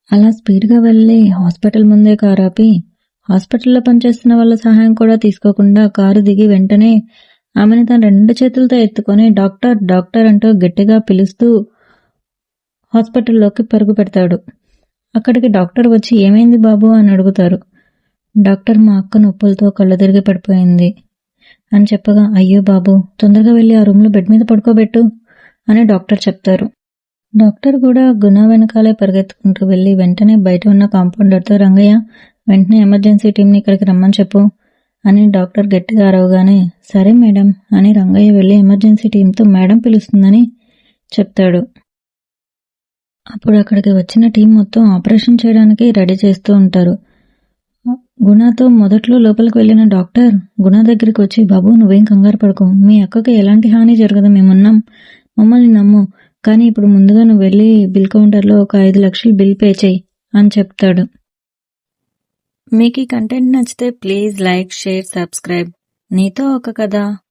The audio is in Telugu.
అలా స్పీడ్గా వెళ్ళి హాస్పిటల్ ముందే కారు ఆపి హాస్పిటల్లో పనిచేస్తున్న వాళ్ళ సహాయం కూడా తీసుకోకుండా కారు దిగి వెంటనే ఆమెను తన 2 చేతులతో ఎత్తుకొని డాక్టర్ డాక్టర్ అంటూ గట్టిగా పిలుస్తూ హాస్పిటల్లోకి పరుగు పెడతాడు. అక్కడికి డాక్టర్ వచ్చి ఏమైంది బాబు అని అడుగుతారు. డాక్టర్ మా అక్క నొప్పులతో కళ్ళు తిరిగి పడిపోయింది అని చెప్పగా, అయ్యో బాబు తొందరగా వెళ్ళి ఆ రూమ్లో బెడ్ మీద పడుకోబెట్టు అని డాక్టర్ చెప్తారు. డాక్టర్ కూడా గుణ వెనకాలే పరిగెత్తుకుంటూ వెళ్ళి వెంటనే బయట ఉన్న కాంపౌండర్తో, రంగయ్య వెంటనే ఎమర్జెన్సీ టీంని ఇక్కడికి రమ్మని చెప్పు అని డాక్టర్ గట్టిగా అరవగానే, సరే మేడం అని రంగయ్య వెళ్ళి ఎమర్జెన్సీ టీంతో మేడం పిలుస్తుందని చెప్తాడు. అప్పుడు అక్కడికి వచ్చిన టీం మొత్తం ఆపరేషన్ చేయడానికి రెడీ చేస్తూ ఉంటారు. గుణతో మొదట్లో లోపలికి వెళ్ళిన డాక్టర్ గుణ దగ్గరికి వచ్చి, బాబు నువ్వేం కంగారు పడకు, మీ అక్కకి ఎలాంటి హాని జరగదు, మేమున్నాం, మమ్మల్ని నమ్ము, కానీ ఇప్పుడు ముందుగా నువ్వు వెళ్ళి బిల్ కౌంటర్లో ఒక 5 లక్షలు బిల్ పే చేయి అని చెప్తాడు. మీకు ఈ కంటెంట్ నచ్చితే ప్లీజ్ లైక్, షేర్, సబ్స్క్రైబ్. నీతో ఒక కథ.